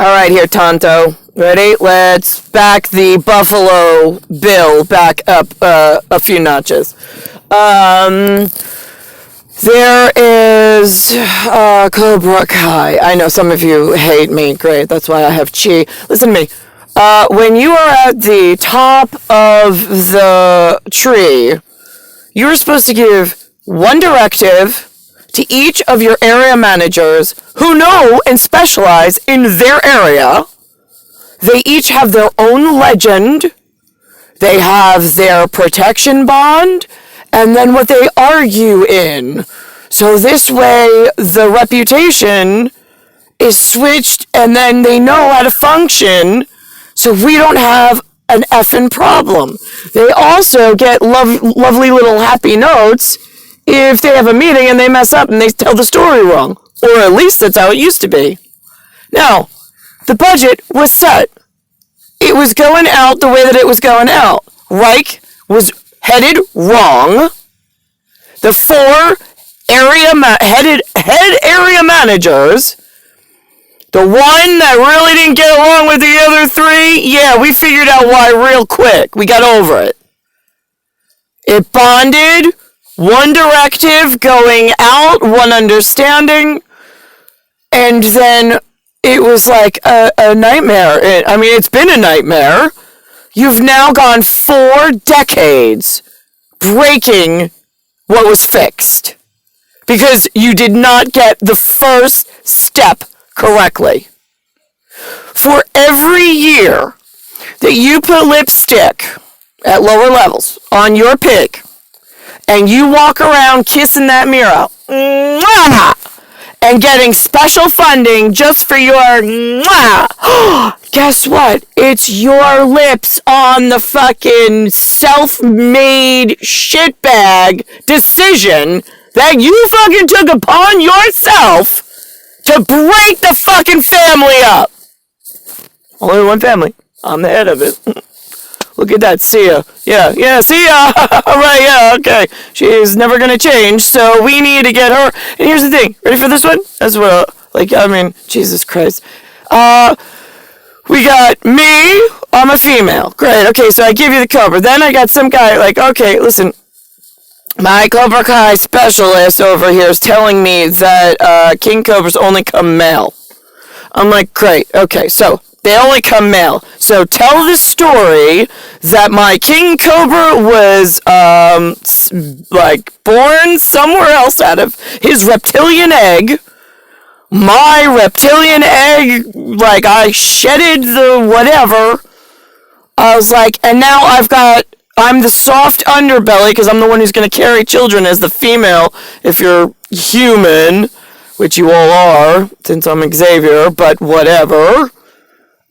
All right, here, Tonto. Ready? Let's back the Buffalo Bill back up a few notches. There is Cobra Kai. I know some of you hate me. Great, that's why I have chi. Listen to me. When you are at the top of the tree, you are supposed to give one directive to each of your area managers who know and specialize in their area. They each have their own legend. They have their protection bond, and then what they argue in. So this way, the reputation is switched, and then they know how to function, so we don't have an effing problem. They also get lovely little happy notes if they have a meeting and they mess up and they tell the story wrong. Or at least that's how it used to be. Now, the budget was set. It was going out the way that it was going out. RIKE was headed wrong. The 4 head area managers, the one that really didn't get along with the other 3, yeah, we figured out why real quick. We got over it. It bonded. One directive going out, one understanding, and then it was like a nightmare. I mean, it's been a nightmare. You've now gone 4 decades breaking what was fixed because you did not get the first step correctly. For every year that you put lipstick at lower levels on your pig, and you walk around kissing that mirror, and getting special funding just for your, guess what? It's your lips on the fucking self-made shitbag decision that you fucking took upon yourself to break the fucking family up. Only one family. I'm the head of it. Look at that, see ya. Yeah, see ya. Right, yeah, okay. She's never gonna change, so we need to get her. And here's the thing. Ready for this one? That's what, Jesus Christ. We got me. I'm a female. Great, okay, so I give you the cover. Then I got some guy, okay, listen. My Cobra Kai specialist over here is telling me that King Cobras only come male. I'm like, great, okay, so they only come male. So tell the story that my King Cobra was, born somewhere else out of his reptilian egg. My reptilian egg, I shedded the whatever. I was like, and now I'm the soft underbelly, because I'm the one who's going to carry children as the female, if you're human, which you all are, since I'm Xavier, but whatever.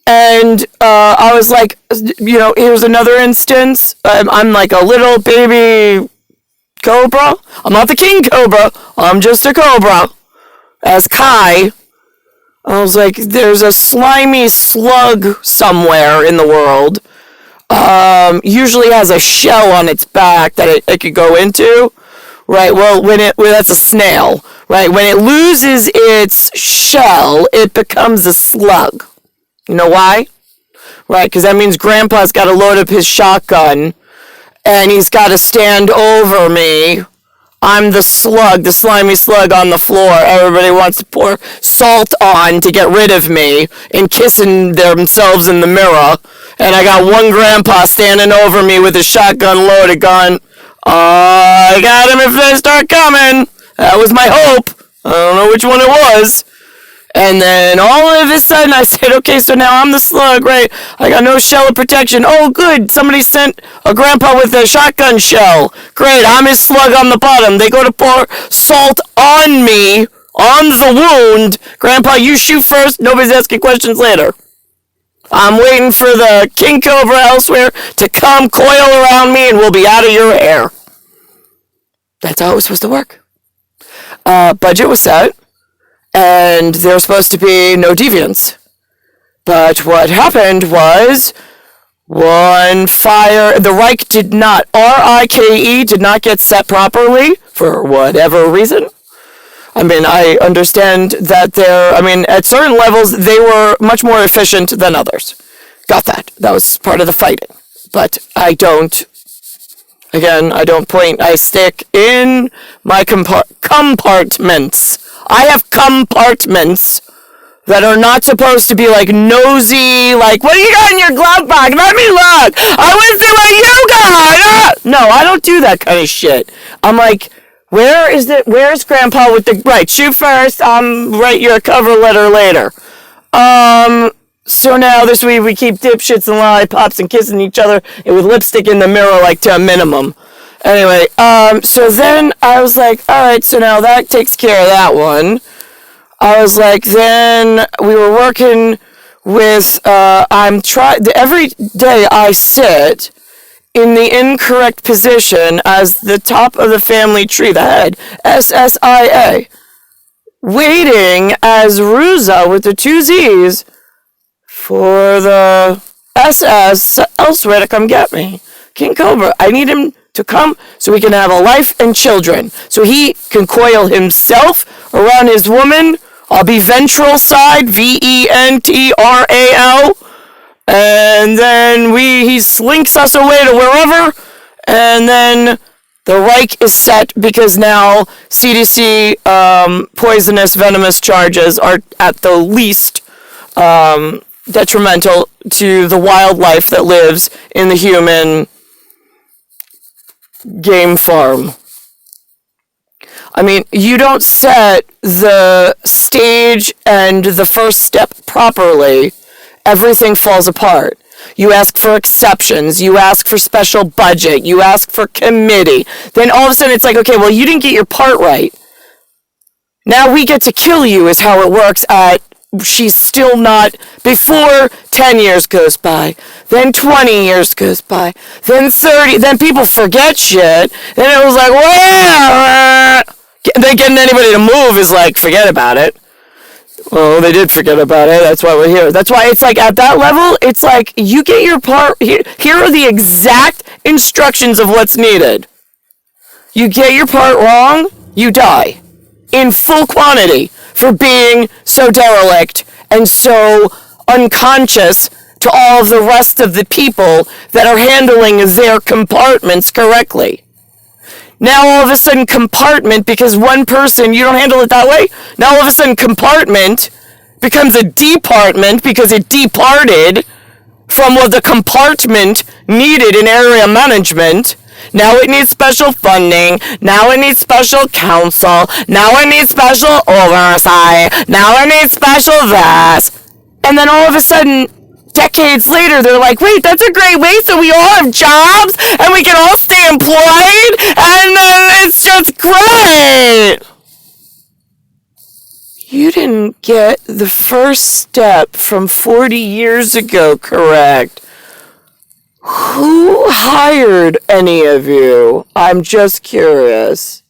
And I was like, here's another instance. I'm like a little baby cobra. I'm not the king cobra. I'm just a cobra. As Kai. I was like, there's a slimy slug somewhere in the world. Usually has a shell on its back that it could go into. Right, well, that's a snail. Right, when it loses its shell, it becomes a slug. You know why? Right, because that means Grandpa's got to load up his shotgun, and he's got to stand over me. I'm the slug, the slimy slug on the floor. Everybody wants to pour salt on to get rid of me, and kissing themselves in the mirror. And I got one Grandpa standing over me with his shotgun loaded, going, I got him if they start coming. That was my hope. I don't know which one it was. And then all of a sudden I said, okay, so now I'm the slug, right? I got no shell of protection. Oh, good. Somebody sent a Grandpa with a shotgun shell. Great. I'm his slug on the bottom. They go to pour salt on me, on the wound. Grandpa, you shoot first. Nobody's asking questions later. I'm waiting for the King Cobra elsewhere to come coil around me and we'll be out of your hair. That's how it was supposed to work. Budget was set. And there was supposed to be no deviants. But what happened was, one fire, the RIKE did not, RIKE did not get set properly, for whatever reason. I mean, I understand that at certain levels, they were much more efficient than others. Got that. That was part of the fighting. But I don't point. I stick in my compartments. I have compartments that are not supposed to be like nosy, like, what do you got in your glove box? Let me look. I want to see what you got. No, I don't do that kind of shit. I'm like, where's Grandpa with the, right, shoot first, write your cover letter later. So now this week we keep dipshits and lollipops and kissing each other with lipstick in the mirror, like, to a minimum. Anyway, so then I was like, alright, so now that takes care of that one. I was like, then we were working with, every day I sit in the incorrect position as the top of the family tree, the head, SSIA, waiting as Ruza with the two Z's for the SS elsewhere to come get me. King Cobra, I need him to come so we can have a life and children. So he can coil himself around his woman. I'll be ventral side, VENTRAL. And then he slinks us away to wherever. And then the RIKE is set because now CDC poisonous, venomous charges are at the least detrimental to the wildlife that lives in the human game farm. I mean, you don't set the stage and the first step properly, everything falls apart. You ask for exceptions, you ask for special budget, you ask for committee. Then all of a sudden it's like, okay, well, you didn't get your part right. Now we get to kill you is how it works she's still not, before 10 years goes by, then 20 years goes by, then 30, then people forget shit, then it was like, well, then getting anybody to move is like, forget about it. Well, they did forget about it, that's why we're here. That's why it's like, at that level, it's like, you get your part, here are the exact instructions of what's needed. You get your part wrong, you die. In full quantity. For being so derelict and so unconscious to all of the rest of the people that are handling their compartments correctly. Now all of a sudden compartment, because one person, you don't handle it that way, now all of a sudden compartment becomes a department because it departed from what the compartment needed in area management. Now it needs special funding, now it needs special counsel, now it needs special oversight, now it needs special this. And then all of a sudden, decades later, they're like, wait, that's a great way so we all have jobs and we can all stay employed and it's just great. You didn't get the first step from 40 years ago correct. Who hired any of you? I'm just curious.